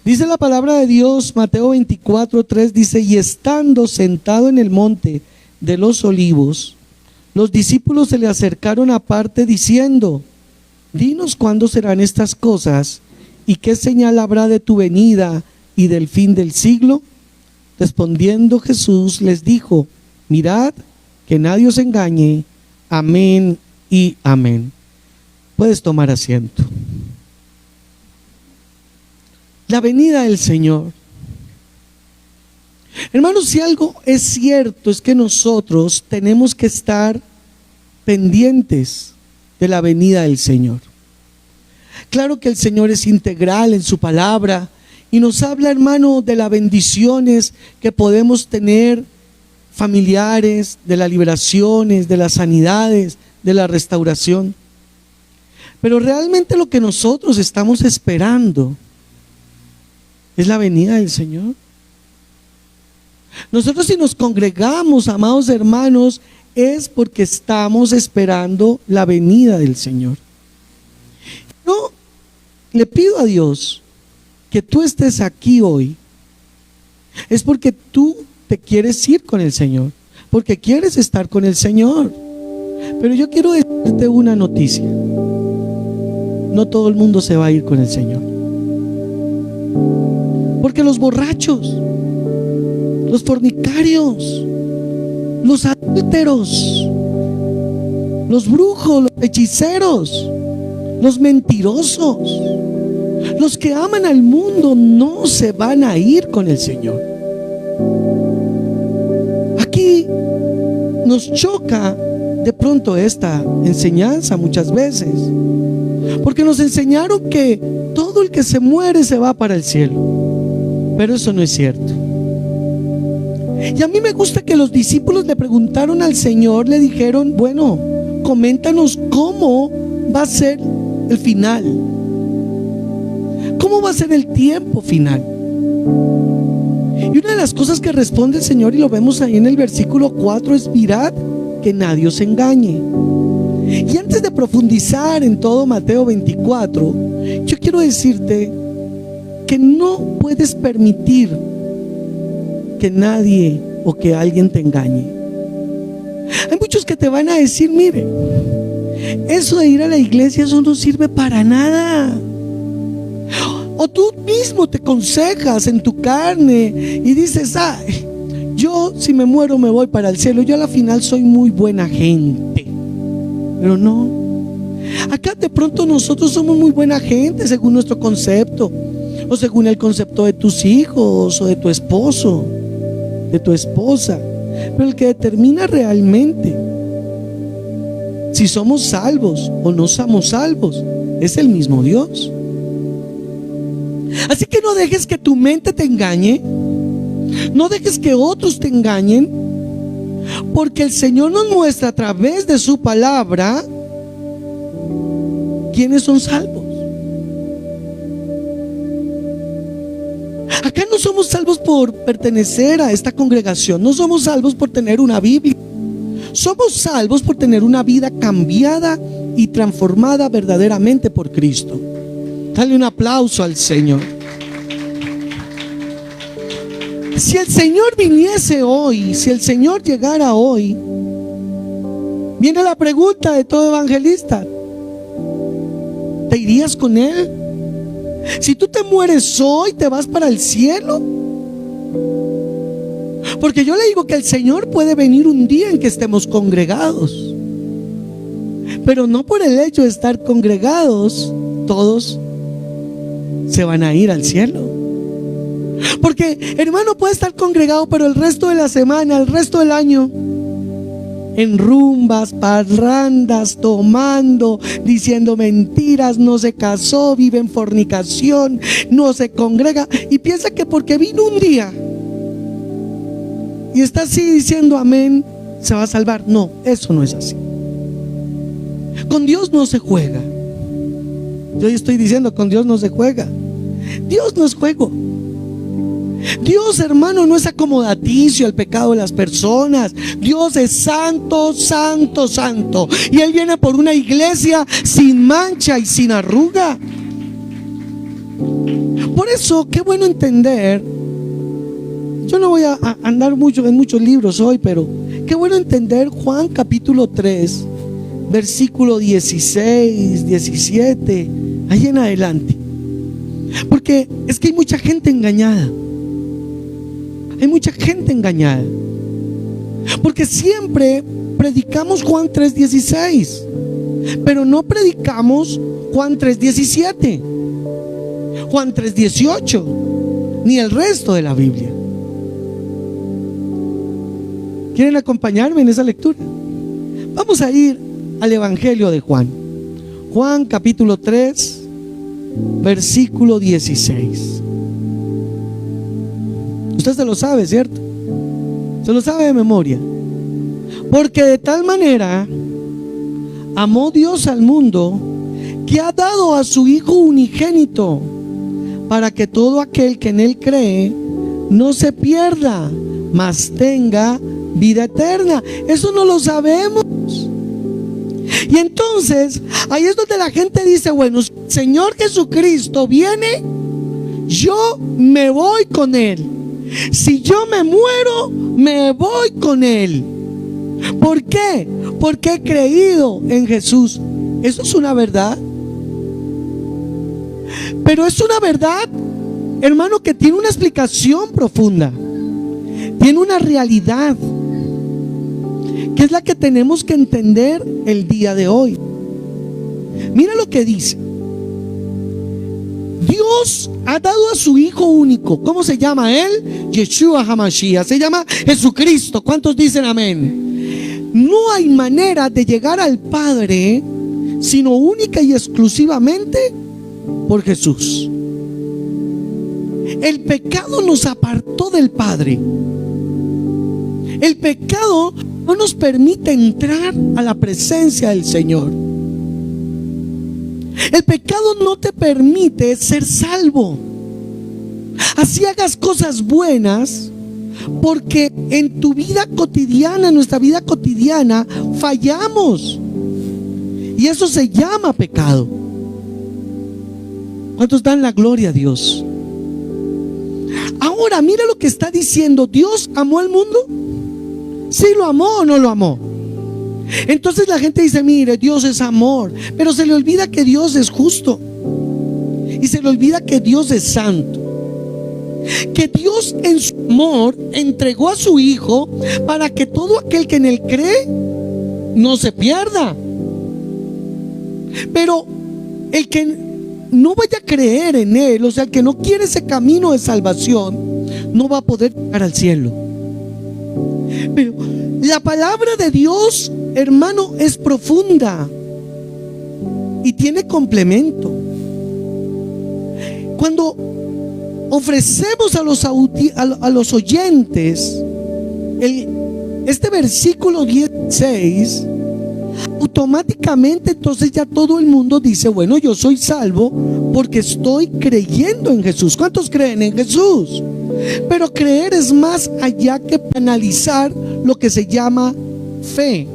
Dice la palabra de Dios, Mateo 24:3, dice: y estando sentado en el monte de los olivos, los discípulos se le acercaron aparte diciendo: dinos cuándo serán estas cosas y qué señal habrá de tu venida y del fin del siglo. Respondiendo Jesús les dijo: mirad que nadie os engañe. Amén y amén. Puedes tomar asiento. La venida del Señor. Hermanos, si algo es cierto es que nosotros tenemos que estar pendientes de la venida del Señor. Claro que el Señor es integral en su palabra y nos habla, hermano, de las bendiciones que podemos tener familiares, de las liberaciones, de las sanidades, de la restauración. Pero realmente lo que nosotros estamos esperando es la venida del Señor. Nosotros, si nos congregamos, amados hermanos, es porque estamos esperando la venida del Señor. Yo le pido a Dios que tú estés aquí hoy, es porque tú te quieres ir con el Señor, porque quieres estar con el Señor. Pero yo quiero decirte una noticia: no todo el mundo se va a ir con el Señor. Porque los borrachos, los fornicarios, los adúlteros, los brujos, los hechiceros, los mentirosos, los que aman al mundo no se van a ir con el Señor. Aquí nos choca de pronto esta enseñanza muchas veces, porque nos enseñaron que todo el que se muere se va para el cielo. Pero eso no es cierto. Y a mí me gusta que los discípulos le preguntaron al Señor, le dijeron: bueno, coméntanos cómo va a ser el final, cómo va a ser el tiempo final. Y una de las cosas que responde el Señor, y lo vemos ahí en el versículo 4, es: mirad que nadie os engañe. Y antes de profundizar en todo Mateo 24, yo quiero decirte que no puedes permitir que nadie o que alguien te engañe. Hay muchos que te van a decir: mire, eso de ir a la iglesia, eso no sirve para nada. O tú mismo te aconsejas en tu carne y dices: ay, yo si me muero me voy para el cielo, yo a la final soy muy buena gente. Pero no, acá de pronto nosotros somos muy buena gente según nuestro concepto, o según el concepto de tus hijos, o de tu esposo, de tu esposa. Pero el que determina realmente si somos salvos o no somos salvos es el mismo Dios. Así que no dejes que tu mente te engañe, no dejes que otros te engañen, porque el Señor nos muestra a través de su palabra quiénes son salvos. Acá no somos salvos por pertenecer a esta congregación, no somos salvos por tener una Biblia, somos salvos por tener una vida cambiada y transformada verdaderamente por Cristo. Dale un aplauso al Señor. Si el Señor viniese hoy, si el Señor llegara hoy, viene la pregunta de todo evangelista: ¿te irías con Él? Si tú te mueres hoy, ¿te vas para el cielo? Porque yo le digo que el Señor puede venir un día en que estemos congregados, pero no por el hecho de estar congregados todos se van a ir al cielo. Porque, hermano, puede estar congregado, pero el resto de la semana, el resto del año, en rumbas, parrandas, tomando, diciendo mentiras, no se casó, vive en fornicación, no se congrega, y piensa que porque vino un día y está así diciendo amén, se va a salvar. No, eso no es así. Con Dios no se juega. Yo estoy diciendo, con Dios no se juega. Dios no es juego. Dios, hermano, no es acomodaticio al pecado de las personas. Dios es santo, santo, santo. Y Él viene por una iglesia sin mancha y sin arruga. Por eso, qué bueno entender. Yo no voy a andar mucho en muchos libros hoy, pero qué bueno entender Juan capítulo 3, versículo 16, 17, ahí en adelante. Porque es que hay mucha gente engañada. Hay mucha gente engañada. Porque siempre predicamos Juan 3:16, pero no predicamos Juan 3:17, Juan 3:18, ni el resto de la Biblia. ¿Quieren acompañarme en esa lectura? Vamos a ir al Evangelio de Juan. Juan capítulo 3, versículo 16. Usted se lo sabe, ¿cierto? Se lo sabe de memoria. Porque de tal manera amó Dios al mundo, que ha dado a su Hijo unigénito, para que todo aquel que en Él cree no se pierda, mas tenga vida eterna. Eso no lo sabemos. Y entonces ahí es donde la gente dice: bueno, Señor Jesucristo viene, yo me voy con Él. Si yo me muero, me voy con Él. ¿Por qué? Porque he creído en Jesús. Eso es una verdad. Pero es una verdad, hermano, que tiene una explicación profunda. Tiene una realidad, que es la que tenemos que entender el día de hoy. Mira lo que dice. Dios ha dado a su Hijo único. ¿Cómo se llama Él? Yeshua HaMashiach. Se llama Jesucristo. ¿Cuántos dicen amén? No hay manera de llegar al Padre sino única y exclusivamente por Jesús. El pecado nos apartó del Padre. El pecado no nos permite entrar a la presencia del Señor. El pecado no te permite ser salvo. Así hagas cosas buenas, porque en tu vida cotidiana, en nuestra vida cotidiana, fallamos. Y eso se llama pecado. ¿Cuántos dan la gloria a Dios? Ahora, mira lo que está diciendo. ¿Dios amó al mundo? ¿Sí lo amó o no lo amó? Entonces la gente dice: mire, Dios es amor, pero se le olvida que Dios es justo, y se le olvida que Dios es santo, que Dios en su amor entregó a su Hijo para que todo aquel que en Él cree no se pierda. Pero el que no vaya a creer en Él, o sea, el que no quiere ese camino de salvación, no va a poder llegar al cielo. Pero la palabra de Dios, hermano, es profunda y tiene complemento. Cuando ofrecemos a los oyentes este versículo 16, automáticamente entonces ya todo el mundo dice: bueno, yo soy salvo porque estoy creyendo en Jesús. ¿Cuántos creen en Jesús? Pero creer es más allá que analizar lo que se llama fe.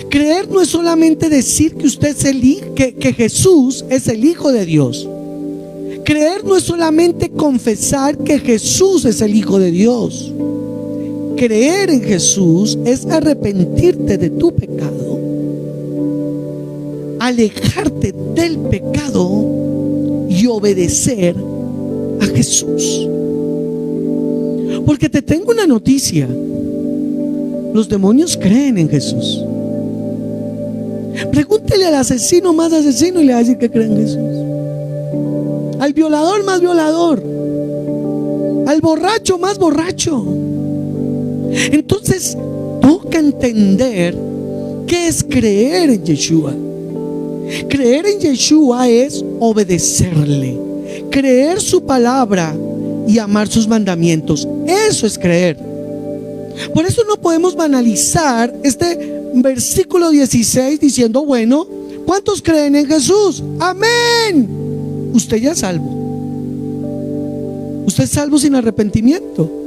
Creer no es solamente decir que usted es que Jesús es el Hijo de Dios. Creer no es solamente confesar que Jesús es el Hijo de Dios. Creer en Jesús es arrepentirte de tu pecado, alejarte del pecado y obedecer a Jesús. Porque te tengo una noticia: los demonios creen en Jesús. Pregúntele al asesino más asesino y le va a decir que cree en Jesús. Al violador más violador, al borracho más borracho. Entonces toca entender qué es creer en Yeshua. Creer en Yeshua es obedecerle, creer su palabra y amar sus mandamientos. Eso es creer. Por eso no podemos banalizar este versículo 16 diciendo: bueno, ¿cuántos creen en Jesús? Amén. Usted ya es salvo. Usted es salvo sin arrepentimiento.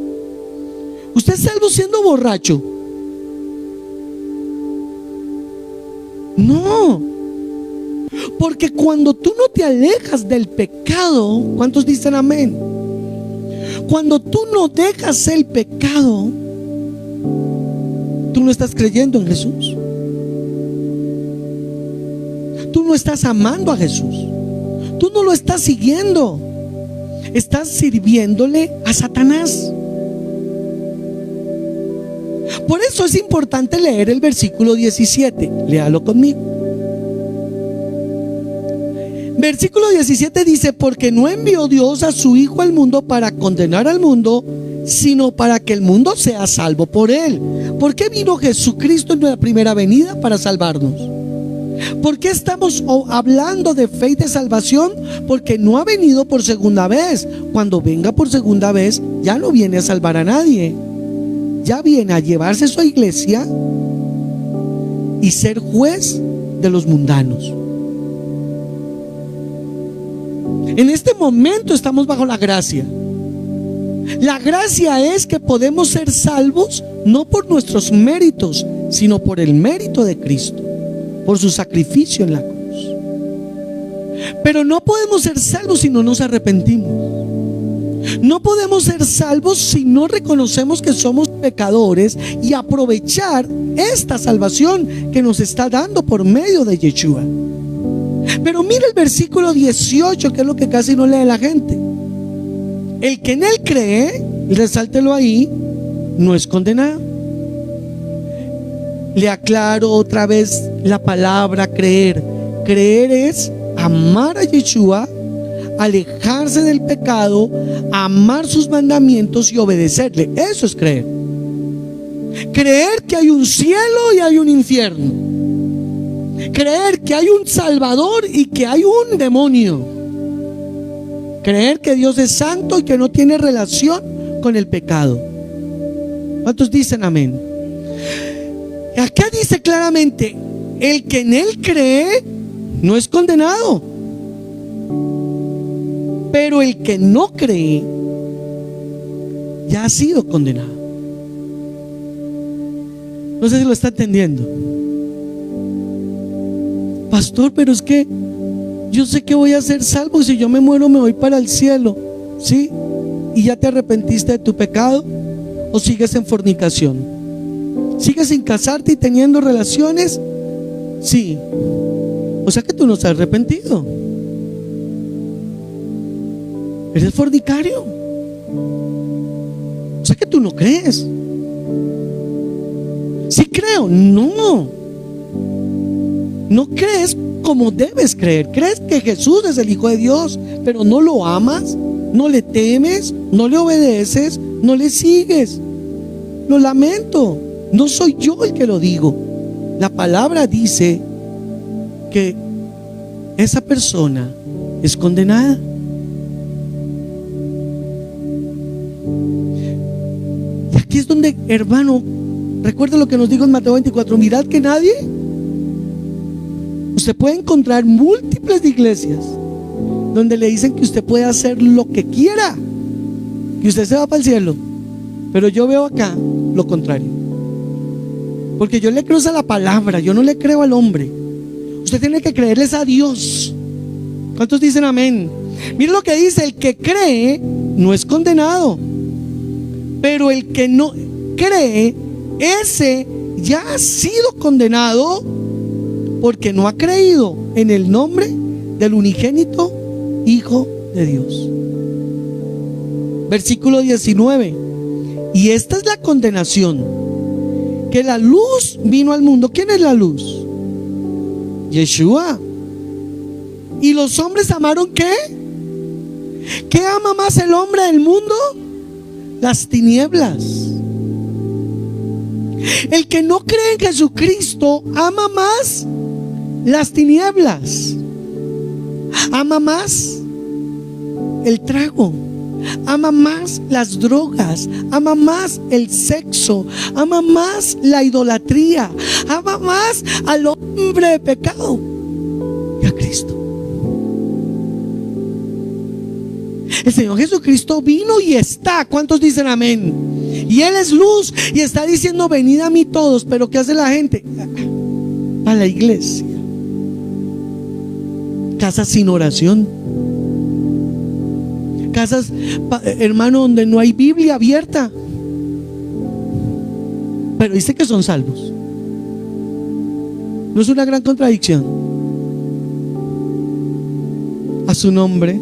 Usted es salvo siendo borracho. No. Porque cuando tú no te alejas del pecado, ¿cuántos dicen amén? Cuando tú no dejas el pecado, tú no estás creyendo en Jesús. Tú no estás amando a Jesús. Tú no lo estás siguiendo. Estás sirviéndole a Satanás. Por eso es importante leer el versículo 17. Léalo conmigo. Versículo 17 dice: porque no envió Dios a su Hijo al mundo para condenar al mundo, sino para que el mundo sea salvo por él. ¿Por qué vino Jesucristo en la primera venida? Para salvarnos. ¿Por qué estamos hablando de fe y de salvación? Porque no ha venido por segunda vez. Cuando venga por segunda vez, ya no viene a salvar a nadie. Ya viene a llevarse su iglesia y ser juez de los mundanos. En este momento estamos bajo la gracia. La gracia es que podemos ser salvos no por nuestros méritos, sino por el mérito de Cristo, por su sacrificio en la cruz. Pero no podemos ser salvos si no nos arrepentimos. No podemos ser salvos si no reconocemos que somos pecadores y aprovechar esta salvación que nos está dando por medio de Yeshua. Pero mira el versículo 18, que es lo que casi no lee la gente. El que en él cree, resáltelo ahí, no es condenado. Le aclaro otra vez la palabra creer. Creer es amar a Yeshua, alejarse del pecado, amar sus mandamientos y obedecerle. Eso es creer. Creer que hay un cielo y hay un infierno. Creer que hay un Salvador y que hay un demonio. Creer que Dios es santo y que no tiene relación con el pecado. ¿Cuántos dicen amén? Acá dice claramente: el que en él cree no es condenado, pero el que no cree ya ha sido condenado. No sé si lo está entendiendo. Pastor, pero es que yo sé que voy a ser salvo. Si yo me muero me voy para el cielo. ¿Sí? ¿Y ya te arrepentiste de tu pecado? ¿O sigues en fornicación? ¿Sigues sin casarte y teniendo relaciones? Sí. O sea que tú no estás arrepentido. ¿Eres fornicario? O sea que tú no crees. ¿Sí creo? No. No crees como debes creer. Crees que Jesús es el Hijo de Dios, pero no lo amas, no le temes, no le obedeces, no le sigues. Lo lamento, no soy yo el que lo digo. La palabra dice que esa persona es condenada. Y aquí es donde, hermano, recuerda lo que nos dijo en Mateo 24: mirad que nadie. Usted puede encontrar múltiples iglesias donde le dicen que usted puede hacer lo que quiera, que usted se va para el cielo. Pero yo veo acá lo contrario, porque yo le creo a la palabra, yo no le creo al hombre. Usted tiene que creerles a Dios. ¿Cuántos dicen amén? Mira lo que dice: el que cree no es condenado, pero el que no cree, ese ya ha sido condenado, porque no ha creído en el nombre del unigénito Hijo de Dios. Versículo 19: y esta es la condenación, que la luz vino al mundo. ¿Quién es la luz? Yeshua. ¿Y los hombres amaron qué? ¿Qué ama más el hombre del mundo? Las tinieblas. El que no cree en Jesucristo ama más las tinieblas, ama más el trago, ama más las drogas, ama más el sexo, ama más la idolatría, ama más al hombre de pecado que a Cristo. El Señor Jesucristo vino y está. ¿Cuántos dicen amén? Y Él es luz y está diciendo: venid a mí todos. Pero ¿qué hace la gente? A la iglesia. casas sin oración, casas, hermano, donde no hay Biblia abierta, pero dice que son salvos. ¿No es una gran contradicción? A su nombre.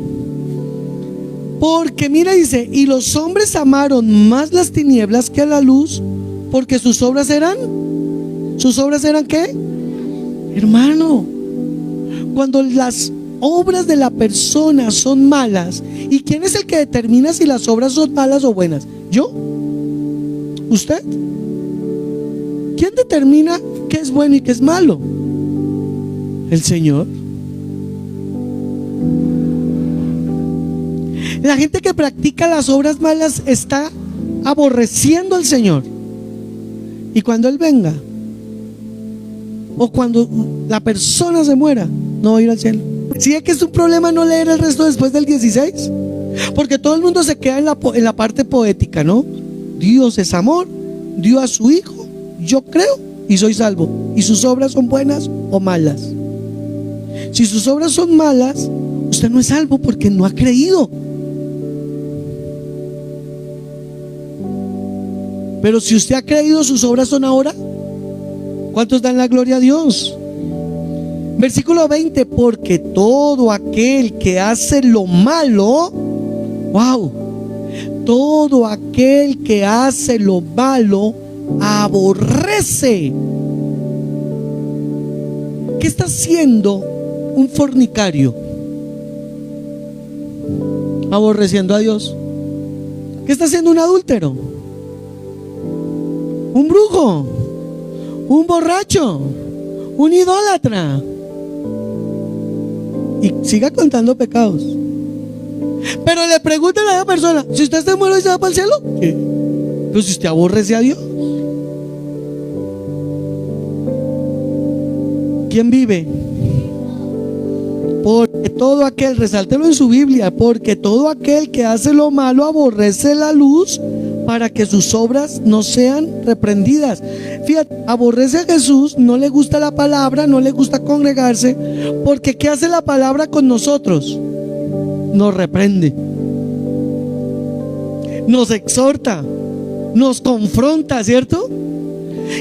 Porque mira, dice, y los hombres amaron más las tinieblas que a la luz, porque sus obras eran ¿qué? Hermano, cuando las obras de la persona son malas, ¿y quién es el que determina si las obras son malas o buenas? ¿Yo? ¿Usted? ¿Quién determina qué es bueno y qué es malo? El Señor. La gente que practica las obras malas está aborreciendo al Señor. Y cuando Él venga, o cuando la persona se muera, no va a ir al cielo. ¿Sí es que es un problema no leer el resto después del 16? Porque todo el mundo se queda en la parte poética, ¿no? Dios es amor, dio a su Hijo, yo creo y soy salvo. ¿Y sus obras son buenas o malas? Si sus obras son malas, usted no es salvo porque no ha creído. Pero si usted ha creído, sus obras son ahora. ¿Cuántos dan la gloria a Dios? Versículo 20, porque todo aquel que hace lo malo, wow, todo aquel que hace lo malo aborrece. ¿Qué está haciendo un fornicario? Aborreciendo a Dios. ¿Qué está haciendo un adúltero? Un brujo, un borracho, un idólatra. Y siga contando pecados. Pero le preguntan a la persona: si usted se muere y se va para el cielo, ¿qué? Pues si usted aborrece a Dios. ¿Quién vive? Porque todo aquel, resáltelo en su Biblia, porque todo aquel que hace lo malo aborrece la luz, para que sus obras no sean reprendidas. Fíjate, aborrece a Jesús, no le gusta la palabra, no le gusta congregarse, porque ¿qué hace la palabra con nosotros? Nos reprende, nos exhorta, nos confronta, ¿cierto?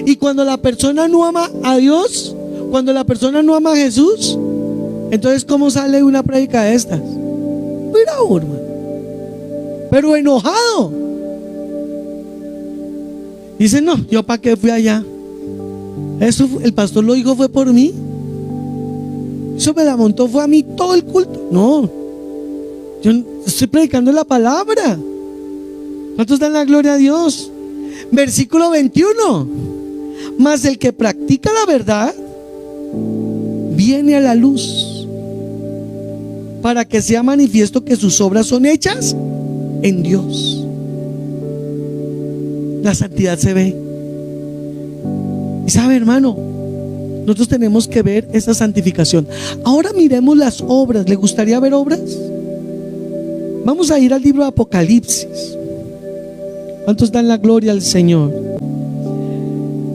Y cuando la persona no ama a Dios, cuando la persona no ama a Jesús, entonces ¿cómo sale una prédica de estas? Bravo, hermano, pero enojado. Dice: no, yo para qué fui allá. Eso el pastor lo dijo, fue por mí. Eso me la montó, fue a mí todo el culto. No, yo estoy predicando la palabra. ¿Cuántos dan la gloria a Dios? Versículo 21. Mas el que practica la verdad viene a la luz, para que sea manifiesto que sus obras son hechas en Dios. La santidad se ve. Y sabe, hermano, nosotros tenemos que ver esa santificación. Ahora miremos las obras. ¿Le gustaría ver obras? Vamos a ir al libro de Apocalipsis. ¿Cuántos dan la gloria al Señor?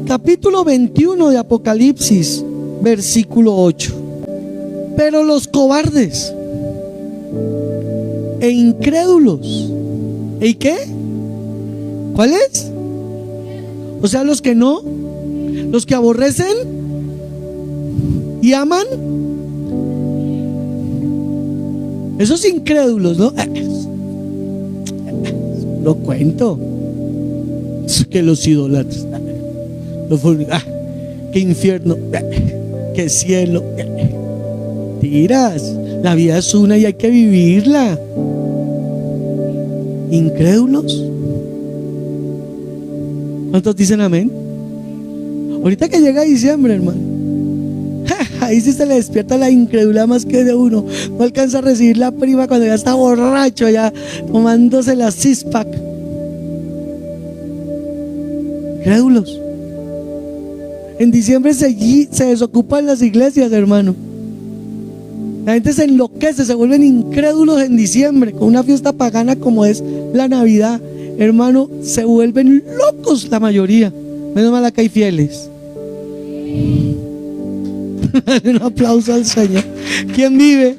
Capítulo 21 de Apocalipsis, versículo 8. Pero los cobardes e incrédulos, ¿y qué? ¿Cuál es? O sea, los que no, los que aborrecen y aman, esos incrédulos, ¿no? Lo cuento. Que los idólatras, que infierno, que cielo. Tiras, la vida es una y hay que vivirla. Incrédulos. ¿Cuántos dicen amén? Ahorita que llega diciembre, hermano, ahí sí se le despierta la incredulidad más que de uno. No alcanza a recibir la prima cuando ya está borracho, ya tomándose la six-pack. Incrédulos. En diciembre se desocupan las iglesias, hermano. La gente se enloquece, se vuelven incrédulos en diciembre, con una fiesta pagana como es la Navidad. Hermano, se vuelven locos la mayoría. Menos mal acá hay fieles. Dale un aplauso al Señor. ¿Quién vive?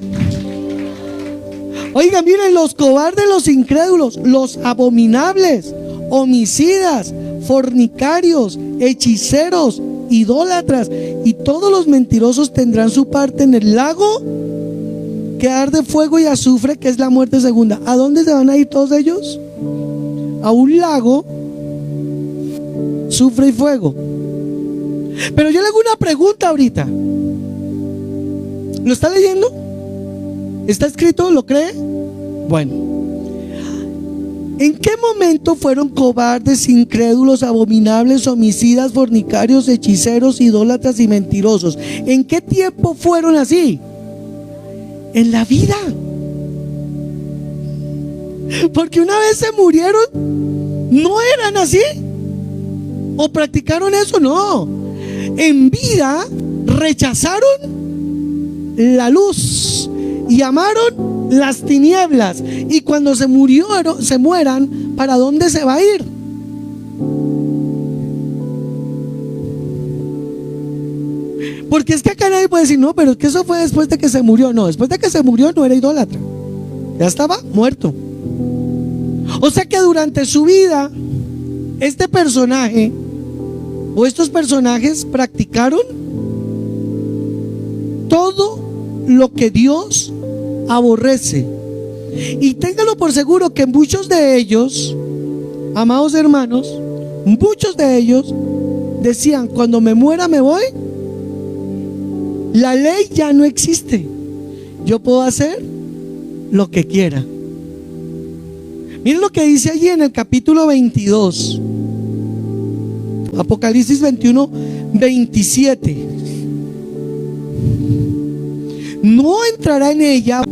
Oiga, miren, los cobardes, los incrédulos, los abominables, homicidas, fornicarios, hechiceros, idólatras y todos los mentirosos tendrán su parte en el lago que arde fuego y azufre, que es la muerte segunda. ¿A dónde se van a ir todos ellos? A un lago, azufre y fuego. Pero yo le hago una pregunta ahorita. ¿Lo está leyendo? ¿Está escrito? ¿Lo cree? Bueno, ¿en qué momento fueron cobardes, incrédulos, abominables, homicidas, fornicarios, hechiceros, idólatras y mentirosos? ¿En qué tiempo fueron así? En la vida. Porque una vez se murieron, no eran así. ¿O practicaron eso? No. En vida rechazaron la luz y amaron las tinieblas. Y cuando se mueran, ¿para dónde se va a ir? Porque es que acá nadie puede decir, no, pero es que eso fue después de que se murió. No, después de que se murió no era idólatra, ya estaba muerto. O sea que durante su vida este personaje o estos personajes practicaron todo lo que Dios aborrece. Y téngalo por seguro que muchos de ellos, amados hermanos, muchos de ellos decían, cuando me muera me voy, la ley ya no existe, yo puedo hacer lo que quiera. Miren lo que dice allí en el capítulo 22, Apocalipsis 21, 27. No entrará en ella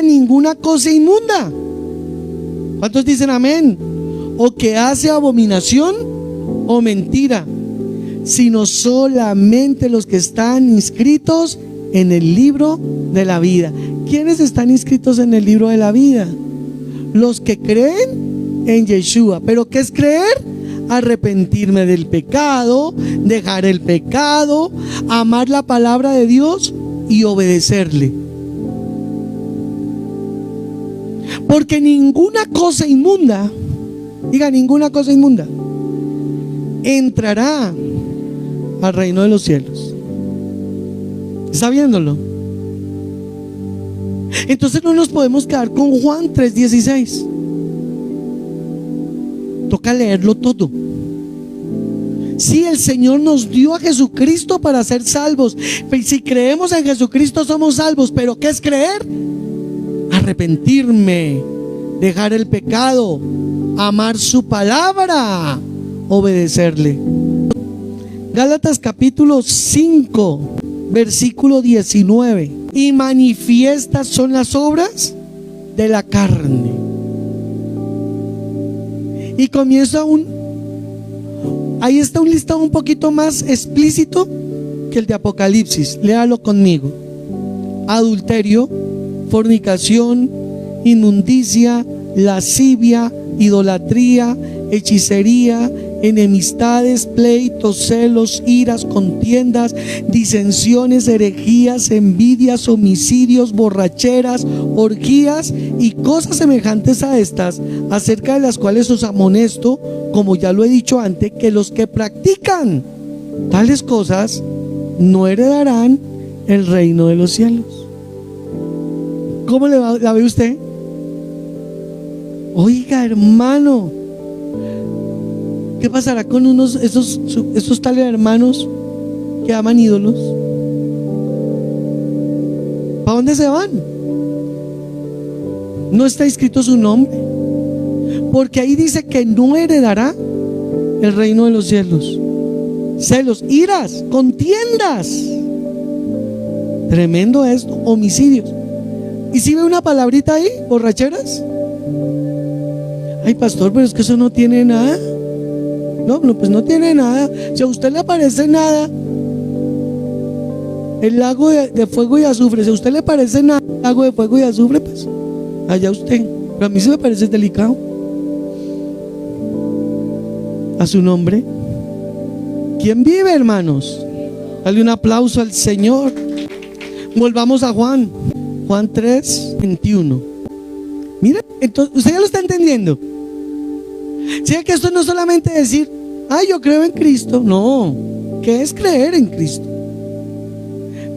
ninguna cosa inmunda. ¿Cuántos dicen amén? O que hace abominación o mentira, sino solamente los que están inscritos en el libro de la vida. ¿Quiénes están inscritos en el libro de la vida? Los que creen en Yeshua. ¿Pero qué es creer? Arrepentirme del pecado, dejar el pecado, amar la palabra de Dios y obedecerle. Porque ninguna cosa inmunda, diga, ninguna cosa inmunda entrará al reino de los cielos. ¿Está viéndolo? Entonces no nos podemos quedar con Juan 3:16. Toca leerlo todo. Sí, el Señor nos dio a Jesucristo para ser salvos. Si creemos en Jesucristo somos salvos. ¿Pero qué es creer? Arrepentirme, dejar el pecado, amar su palabra, obedecerle. Gálatas capítulo 5, versículo 19. Y manifiestas son las obras de la carne. Y comienza ahí está un listado un poquito más explícito que el de Apocalipsis. Léalo conmigo. Adulterio, fornicación, inmundicia, lascivia, idolatría, hechicería, enemistades, pleitos, celos, iras, contiendas, disensiones, herejías, envidias, homicidios, borracheras, orgías y cosas semejantes a estas, acerca de las cuales os amonesto, como ya lo he dicho antes, que los que practican tales cosas no heredarán el reino de los cielos. ¿Cómo la ve usted? Oiga, hermano, ¿qué pasará con esos tales hermanos que aman ídolos? ¿Para dónde se van? No está escrito su nombre, porque ahí dice que no heredará el reino de los cielos. Celos, iras, contiendas, tremendo esto, homicidios. ¿Y si ve una palabrita ahí? ¿Borracheras? Ay, pastor, pero es que eso no tiene nada. No, pues no tiene nada. Si a usted le parece nada el lago de fuego y azufre, si a usted le parece nada el lago de fuego y azufre, pues allá usted. Pero a mí sí me parece delicado. A su nombre. ¿Quién vive, hermanos? Dale un aplauso al Señor. Volvamos a Juan 3:21. Mira, entonces, usted ya lo está entendiendo. ¿Sí? Que esto no es solamente decir, ay, yo creo en Cristo. No, ¿qué es creer en Cristo?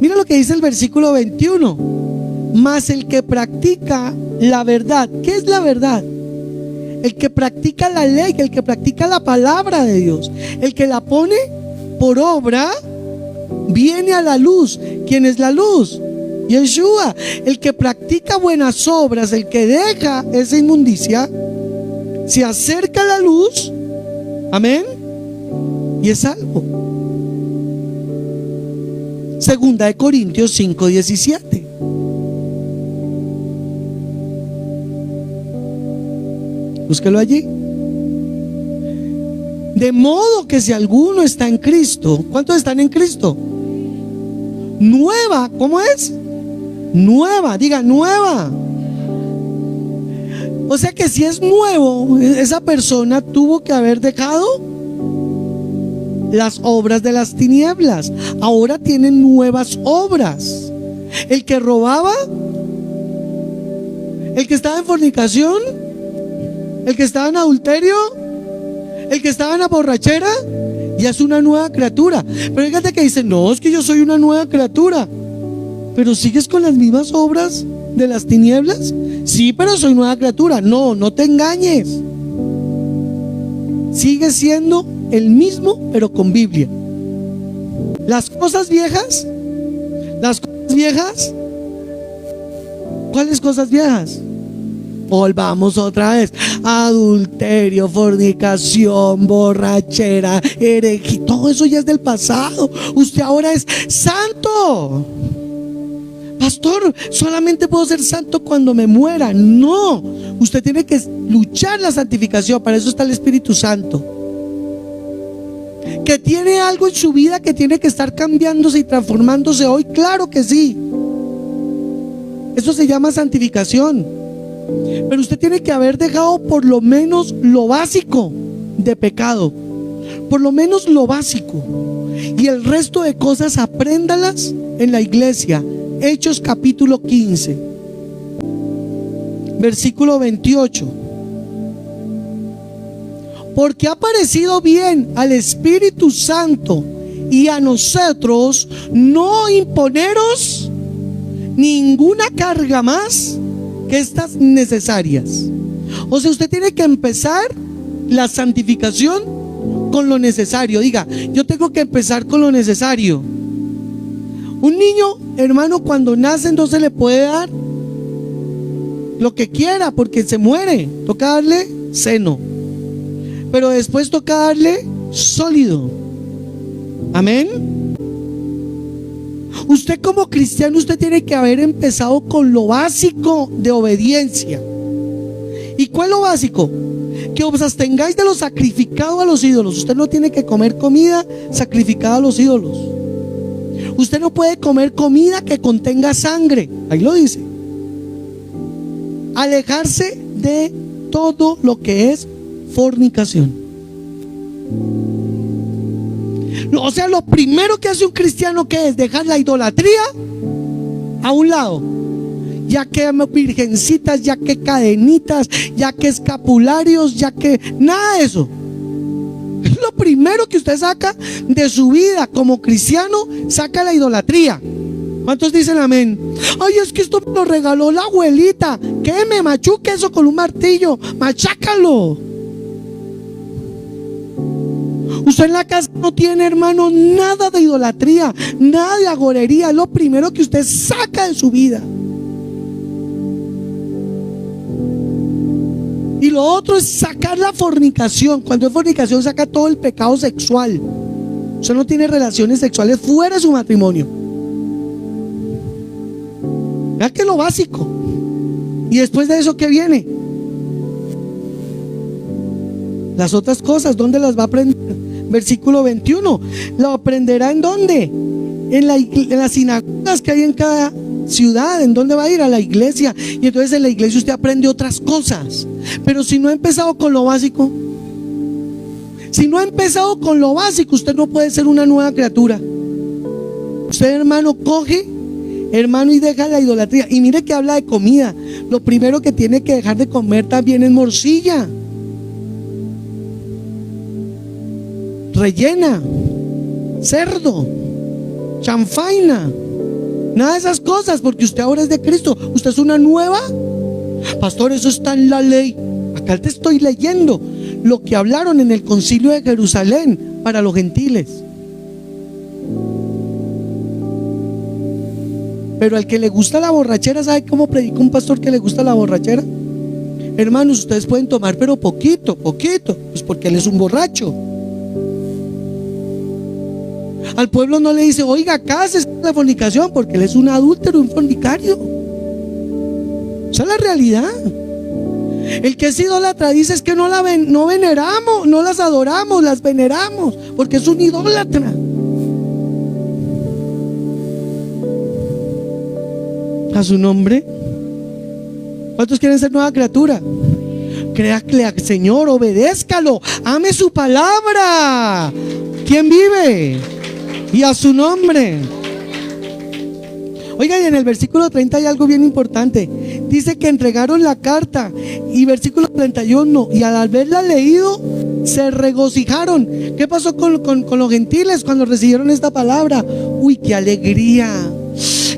Mira lo que dice el versículo 21. Mas el que practica la verdad. ¿Qué es la verdad? El que practica la ley, el que practica la palabra de Dios, el que la pone por obra, viene a la luz. ¿Quién es la luz? Yeshua. El que practica buenas obras, el que deja esa inmundicia, se acerca a la luz, amén, y es salvo. Segunda de Corintios 5:17. Búsquelo allí. De modo que si alguno está en Cristo, ¿cuántos están en Cristo? Nueva, ¿cómo es? Nueva, diga nueva. O sea que si es nuevo, esa persona tuvo que haber dejado las obras de las tinieblas. Ahora tienen nuevas obras. El que robaba, el que estaba en fornicación, el que estaba en adulterio, el que estaba en la borrachera, ya es una nueva criatura. Pero hay gente que dice, no, es que yo soy una nueva criatura. Pero sigues con las mismas obras de las tinieblas. Sí, pero soy nueva criatura. No, no te engañes. Sigue siendo el mismo, pero con Biblia. Las cosas viejas, ¿cuáles cosas viejas? Volvamos otra vez. Adulterio, fornicación, borrachera, herejía, todo eso ya es del pasado. Usted ahora es santo. Pastor, solamente puedo ser santo cuando me muera. No, usted tiene que luchar la santificación. Para eso está el Espíritu Santo, que tiene algo en su vida que tiene que estar cambiándose y transformándose hoy. Claro que sí. Eso se llama santificación. Pero usted tiene que haber dejado por lo menos lo básico de pecado. Por lo menos lo básico. Y el resto de cosas apréndalas en la iglesia. Hechos capítulo 15, versículo 28. Porque ha parecido bien al Espíritu Santo y a nosotros no imponeros ninguna carga más que estas necesarias. O sea, usted tiene que empezar la santificación con lo necesario. Diga, yo tengo que empezar con lo necesario. Un niño, hermano, cuando nace no se le puede dar lo que quiera porque se muere. Toca darle seno, pero después toca darle sólido. Amén. Usted como cristiano, usted tiene que haber empezado con lo básico de obediencia. ¿Y cuál es lo básico? Que os abstengáis de lo sacrificado a los ídolos. Usted no tiene que comer comida sacrificada a los ídolos. Usted no puede comer comida que contenga sangre. Ahí lo dice. Alejarse de todo lo que es fornicación. O sea, lo primero que hace un cristiano, ¿qué es? Dejar la idolatría a un lado. Ya que virgencitas, ya que cadenitas, ya que escapularios, ya que nada de eso. Lo primero que usted saca de su vida como cristiano, saca la idolatría. ¿Cuántos dicen amén? Ay, es que esto me lo regaló la abuelita. ¿Qué? Me machuque eso con un martillo. Machácalo. Usted en la casa no tiene, hermano, nada de idolatría, nada de agorería. Es lo primero que usted saca de su vida. Y lo otro es sacar la fornicación. Cuando es fornicación, saca todo el pecado sexual. Usted no tiene relaciones sexuales fuera de su matrimonio. Vea que es lo básico. Y después de eso, ¿qué viene? Las otras cosas, ¿dónde las va a aprender? Versículo 21. ¿Lo aprenderá en dónde? En las sinagogas que hay en cada ciudad. ¿En dónde va a ir? A la iglesia. Y entonces en la iglesia usted aprende otras cosas. Pero si no ha empezado con lo básico, si no ha empezado con lo básico, usted no puede ser una nueva criatura. Usted, hermano, coge, hermano, y deja la idolatría. Y mire que habla de comida. Lo primero que tiene que dejar de comer también es morcilla rellena, cerdo, chanfaina, nada de esas cosas, porque usted ahora es de Cristo. Usted es una nueva. Pastor, eso está en la ley. Acá te estoy leyendo lo que hablaron en el concilio de Jerusalén para los gentiles. Pero al que le gusta la borrachera, ¿sabe cómo predica un pastor que le gusta la borrachera? Hermanos, ustedes pueden tomar, pero poquito, pues porque él es un borracho. Al pueblo no le dice, oiga, cásese la fornicación, porque él es un adúltero, un fornicario. Esa es la realidad. El que es idólatra dice es que no veneramos, no las adoramos, las veneramos, porque es un idólatra. A su nombre. ¿Cuántos quieren ser nueva criatura? Créale al Señor, obedézcalo, ame su palabra. ¿Quién vive? Y a su nombre. Oiga, y en el versículo 30 hay algo bien importante. Dice que entregaron la carta. Y versículo 31, y al haberla leído se regocijaron. ¿Qué pasó con los gentiles cuando recibieron esta palabra? Uy, qué alegría.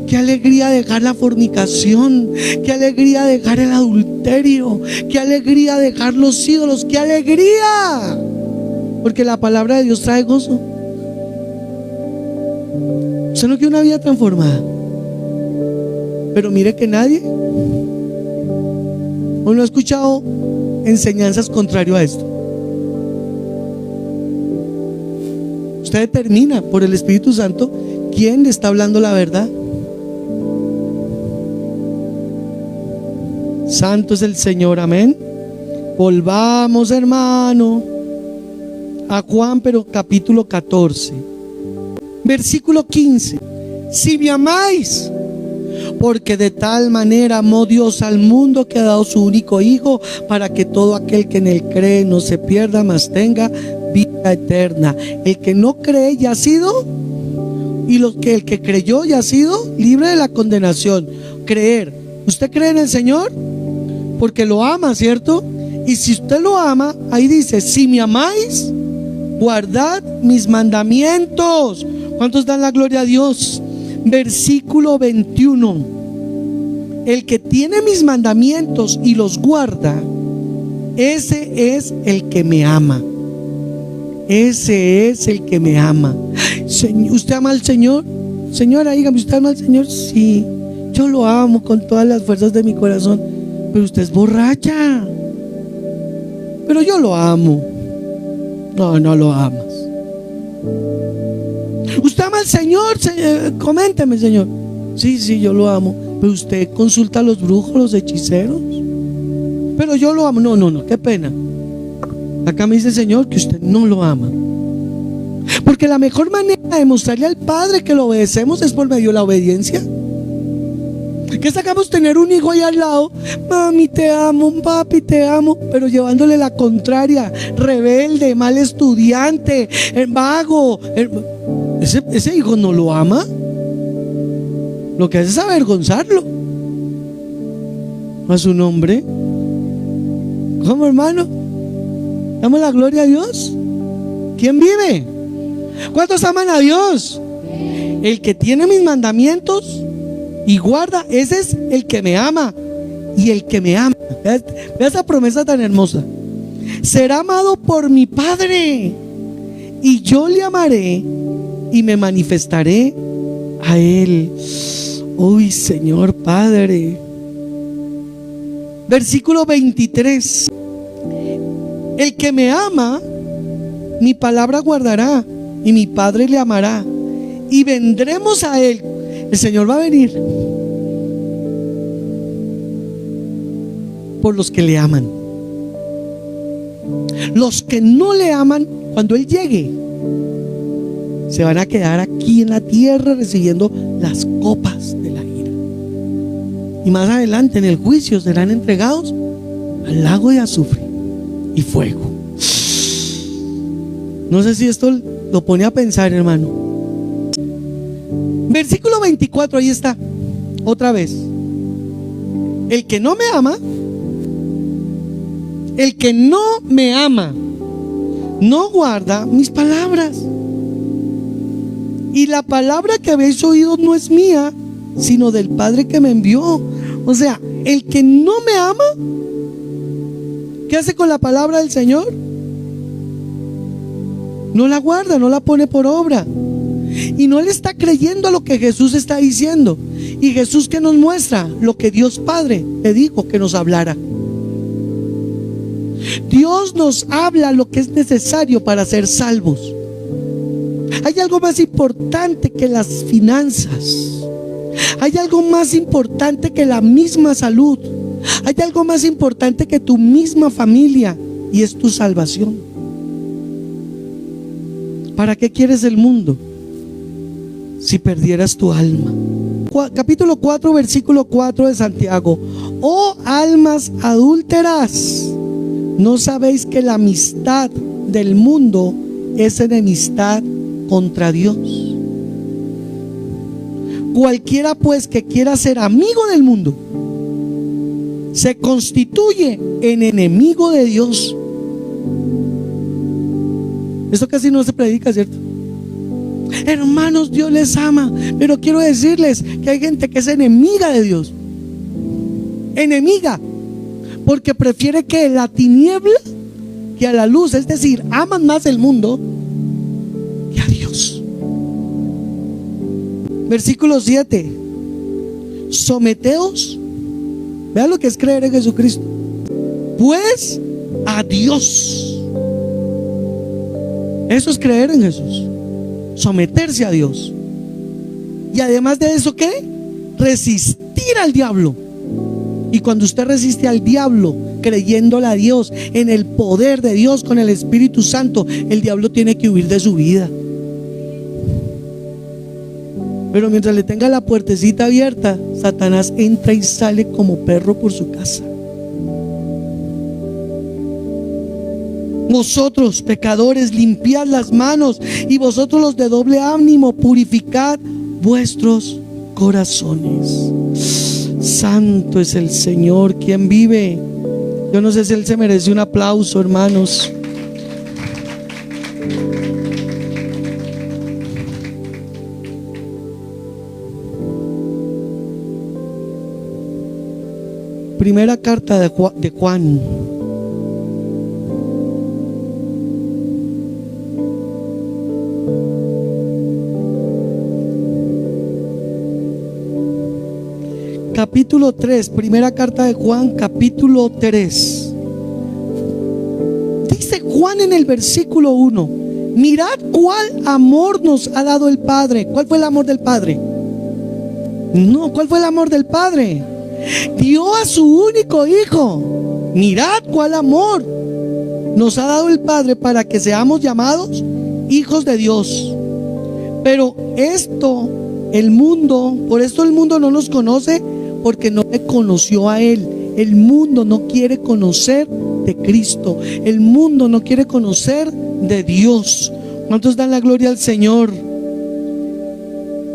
Qué alegría dejar la fornicación, qué alegría dejar el adulterio, qué alegría dejar los ídolos, qué alegría, porque la palabra de Dios trae gozo. Usted no quiere una vida transformada, pero mire que nadie no ha escuchado enseñanzas contrarias a esto. Usted determina por el Espíritu Santo quién le está hablando la verdad. Santo es el Señor, amén. Volvamos, hermano, a Juan, pero capítulo 14, versículo 15. Si me amáis, porque de tal manera amó Dios al mundo que ha dado su único Hijo, para que todo aquel que en él cree no se pierda, mas tenga vida eterna. El que no cree ya ha sido, y el que creyó ya ha sido libre de la condenación. Creer. ¿Usted cree en el Señor? Porque lo ama, ¿cierto? Y si usted lo ama, ahí dice, si me amáis, guardad mis mandamientos. ¿Cuántos dan la gloria a Dios? Versículo 21. El que tiene mis mandamientos y los guarda, ese es el que me ama. Ese es el que me ama. ¿Usted ama al Señor? Señora, dígame, ¿usted ama al Señor? Sí, yo lo amo con todas las fuerzas de mi corazón. Pero usted es borracha. Pero yo lo amo. No, no lo amas. ¿Usted ama al Señor? Coménteme, Señor. Sí, yo lo amo. Pero usted consulta a los brujos, los hechiceros. Pero yo lo amo. No, qué pena. Acá me dice el Señor que usted no lo ama. Porque la mejor manera de mostrarle al Padre que lo obedecemos es por medio de la obediencia. ¿Qué sacamos tener un hijo ahí al lado? Mami, te amo, papi, te amo, pero llevándole la contraria, rebelde, mal estudiante, vago. Ese hijo no lo ama. Lo que hace es avergonzarlo. A su nombre. ¿Cómo, hermano? Damos la gloria a Dios. ¿Quién vive? ¿Cuántos aman a Dios? El que tiene mis mandamientos y guarda, ese es el que me ama. Y el que me ama, vea esa promesa tan hermosa, será amado por mi Padre, y yo le amaré y me manifestaré a él. Uy, Señor Padre. Versículo 23. El que me ama, mi palabra guardará, y mi Padre le amará, y vendremos a él. El Señor va a venir por los que le aman. Los que no le aman, cuando Él llegue, se van a quedar aquí en la tierra recibiendo las copas de la ira. Y más adelante en el juicio serán entregados al lago de azufre y fuego. No sé si esto lo pone a pensar, hermano. Versículo 24, ahí está, otra vez. El que no me ama, no guarda mis palabras. Y la palabra que habéis oído no es mía, sino del Padre que me envió. O sea, el que no me ama, ¿qué hace con la palabra del Señor? No la guarda, no la pone por obra. Y no le está creyendo a lo que Jesús está diciendo. Y Jesús, que nos muestra lo que Dios Padre le dijo que nos hablara. Dios nos habla lo que es necesario para ser salvos. Hay algo más importante que las finanzas. Hay algo más importante que la misma salud. Hay algo más importante que tu misma familia, y es tu salvación. ¿Para qué quieres el mundo si perdieras tu alma? Capítulo 4, versículo 4 de Santiago. Oh almas adúlteras, ¿no sabéis que la amistad del mundo es enemistad contra Dios? Cualquiera pues que quiera ser amigo del mundo se constituye en enemigo de Dios. Esto casi no se predica, ¿cierto? Hermanos, Dios les ama, pero quiero decirles que hay gente que es enemiga de Dios. Enemiga, porque prefiere que la tiniebla que a la luz. Es decir, aman más el mundo que a Dios. Versículo 7. Someteos. Vean lo que es creer en Jesucristo. Pues a Dios. Eso es creer en Jesús. Someterse a Dios. Y además de eso, ¿qué? Resistir al diablo. Y cuando usted resiste al diablo, creyéndole a Dios, en el poder de Dios, con el Espíritu Santo, el diablo tiene que huir de su vida. Pero mientras le tenga la puertecita abierta, Satanás entra y sale como perro por su casa. Vosotros, pecadores, limpiad las manos, y vosotros, los de doble ánimo, purificad vuestros corazones. Santo es el Señor, quien vive. Yo no sé si Él se merece un aplauso, hermanos. Primera carta de Juan. Capítulo 3, primera carta de Juan, capítulo 3. Dice Juan en el versículo 1: mirad cuál amor nos ha dado el Padre. ¿Cuál fue el amor del Padre? No, ¿cuál fue el amor del Padre? Dio a su único Hijo. Mirad cuál amor nos ha dado el Padre para que seamos llamados hijos de Dios. Pero esto, el mundo, por esto el mundo no nos conoce, porque no le conoció a Él. El mundo no quiere conocer de Cristo. El mundo no quiere conocer de Dios. ¿Cuántos dan la gloria al Señor?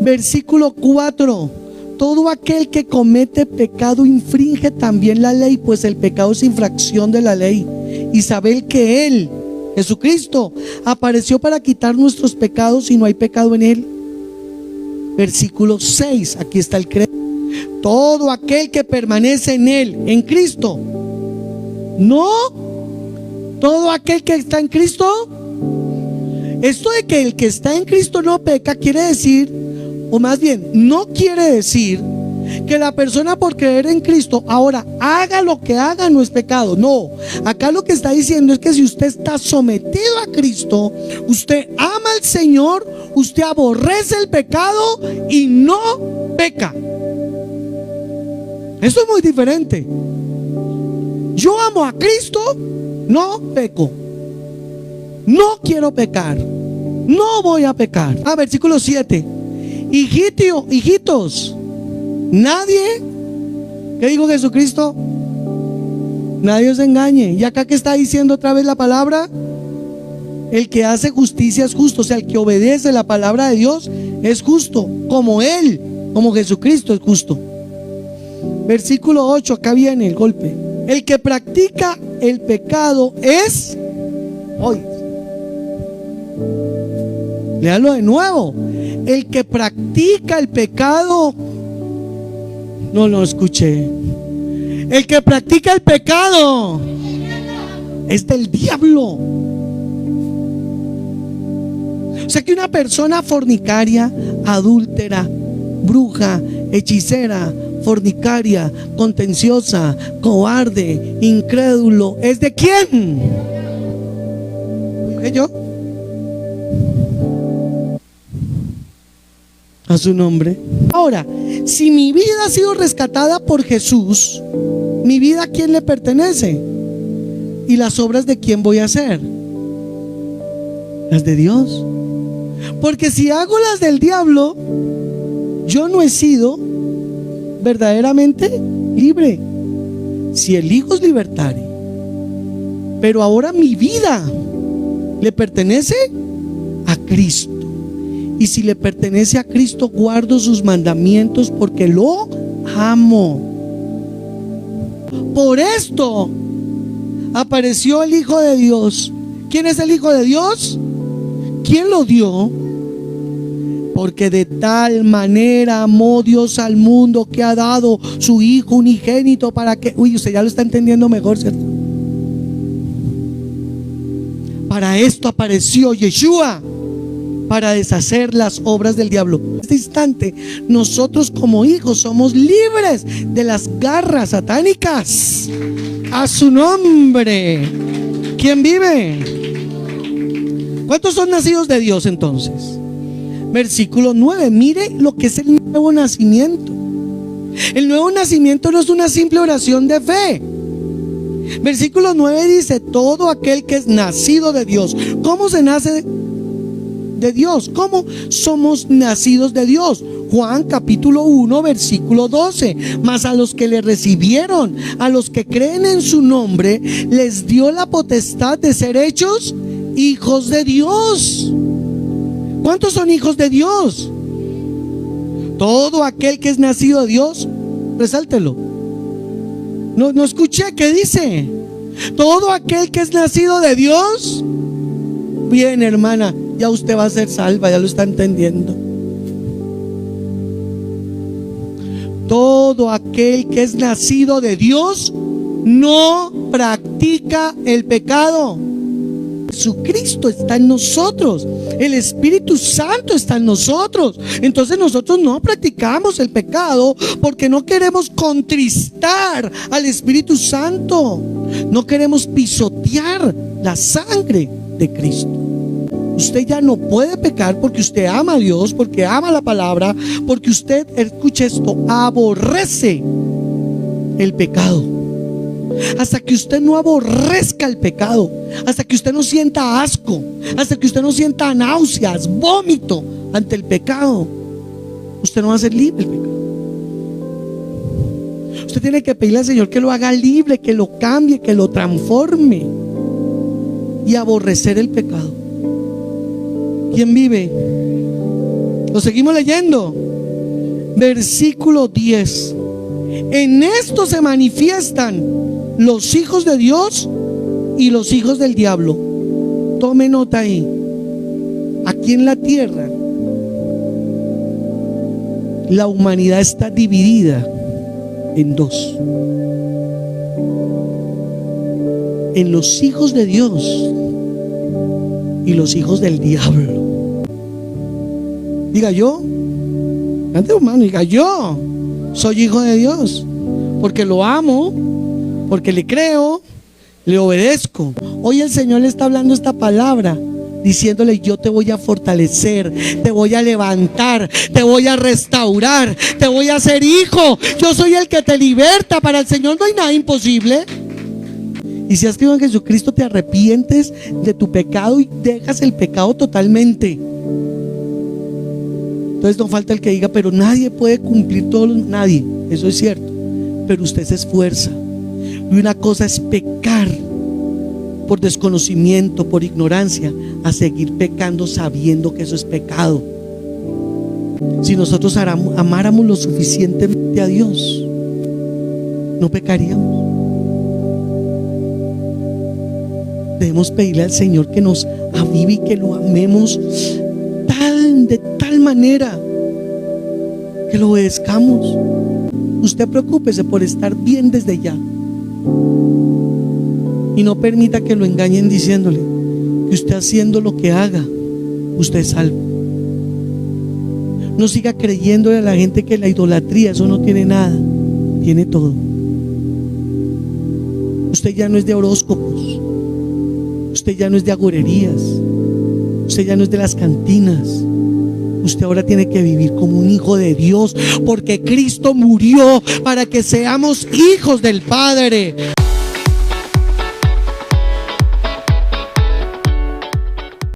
Versículo 4. Todo aquel que comete pecado infringe también la ley, pues el pecado es infracción de la ley. Y sabed que Él, Jesucristo, apareció para quitar nuestros pecados, y no hay pecado en Él. Versículo 6. Aquí está el credo. Todo aquel que permanece en Él, en Cristo. No, todo aquel que está en Cristo. Esto de que el que está en Cristo no peca quiere decir, o más bien, no quiere decir que la persona, por creer en Cristo, ahora haga lo que haga, no es pecado. No, acá lo que está diciendo es que si usted está sometido a Cristo, usted ama al Señor, usted aborrece el pecado y no peca. Esto es muy diferente. Yo amo a Cristo, no peco. No quiero pecar. No voy a pecar. Versículo 7. Hijitos, nadie, ¿qué dijo Jesucristo? Nadie os engañe. Y acá, ¿qué está diciendo otra vez la palabra? El que hace justicia es justo. O sea, el que obedece la palabra de Dios es justo, como Él, como Jesucristo es justo. Versículo 8, acá viene el golpe. El que practica el pecado es, oye, léalo de nuevo. El que practica el pecado, no escuché. El que practica el pecado es del diablo. O sea que una persona fornicaria, adúltera, bruja, hechicera, fornicaria, contenciosa, cobarde, incrédulo, ¿es de quién? ¿Qué yo? A su nombre. Ahora, si mi vida ha sido rescatada por Jesús, ¿mi vida a quién le pertenece? ¿Y las obras de quién voy a hacer? Las de Dios. Porque si hago las del diablo, yo no he sido verdaderamente libre. Si el Hijo es libertario, pero ahora mi vida le pertenece a Cristo. Y si le pertenece a Cristo, guardo sus mandamientos porque lo amo. Por esto apareció el Hijo de Dios. ¿Quién es el Hijo de Dios? ¿Quién lo dio? Porque de tal manera amó Dios al mundo que ha dado su Hijo unigénito para que... Uy, usted ya lo está entendiendo mejor, ¿cierto? Para esto apareció Yeshua, para deshacer las obras del diablo. En este instante, nosotros como hijos somos libres de las garras satánicas. A su nombre. ¿Quién vive? ¿Cuántos son nacidos de Dios entonces? Versículo 9, mire lo que es el nuevo nacimiento. El nuevo nacimiento no es una simple oración de fe. Versículo 9 dice: todo aquel que es nacido de Dios. ¿Cómo se nace de Dios? ¿Cómo somos nacidos de Dios? Juan capítulo 1 versículo 12. Mas a los que le recibieron, a los que creen en su nombre, les dio la potestad de ser hechos hijos de Dios. ¿Cuántos son hijos de Dios? Todo aquel que es nacido de Dios, resáltelo. No escuché, ¿qué dice? Todo aquel que es nacido de Dios. Bien, hermana, ya usted va a ser salva, ya lo está entendiendo. Todo aquel que es nacido de Dios no practica el pecado. Jesucristo está en nosotros, el Espíritu Santo está en nosotros. Entonces nosotros no practicamos el pecado porque no queremos contristar al Espíritu Santo. No queremos pisotear la sangre de Cristo. Usted ya no puede pecar porque usted ama a Dios, porque ama la palabra, porque usted, escuche esto, aborrece el pecado. Hasta que usted no aborrezca el pecado, hasta que usted no sienta asco, hasta que usted no sienta náuseas, vómito ante el pecado, usted no va a ser libre del pecado. Usted tiene que pedirle al Señor que lo haga libre, que lo cambie, que lo transforme y aborrecer el pecado. ¿Quién vive? Lo seguimos leyendo. Versículo 10. En esto se manifiestan los hijos de Dios y los hijos del diablo. Tome nota ahí. Aquí en la tierra, la humanidad está dividida en dos: en los hijos de Dios y los hijos del diablo. Diga yo, ante humano, diga yo soy hijo de Dios porque lo amo, porque le creo, le obedezco. Hoy el Señor le está hablando esta palabra, diciéndole: yo te voy a fortalecer, te voy a levantar, te voy a restaurar, te voy a hacer hijo. Yo soy el que te liberta. Para el Señor no hay nada imposible. Y si has creído en Jesucristo, te arrepientes de tu pecado y dejas el pecado totalmente. Entonces no falta el que diga: pero nadie puede cumplir nadie. Eso es cierto, pero usted se esfuerza. Y una cosa es pecar por desconocimiento, por ignorancia. a seguir pecando sabiendo que eso es pecado. Si nosotros amáramos lo suficientemente a Dios, no pecaríamos. Debemos pedirle al Señor que nos avive y que lo amemos de tal manera que lo obedezcamos. Usted preocúpese por estar bien desde ya y no permita que lo engañen diciéndole que usted haciendo lo que haga, usted es salvo. No siga creyéndole a la gente que la idolatría, eso no tiene nada, tiene todo. Usted ya no es de horóscopos, usted ya no es de agorerías, usted ya no es de las cantinas. Usted ahora tiene que vivir como un hijo de Dios, porque Cristo murió para que seamos hijos del Padre.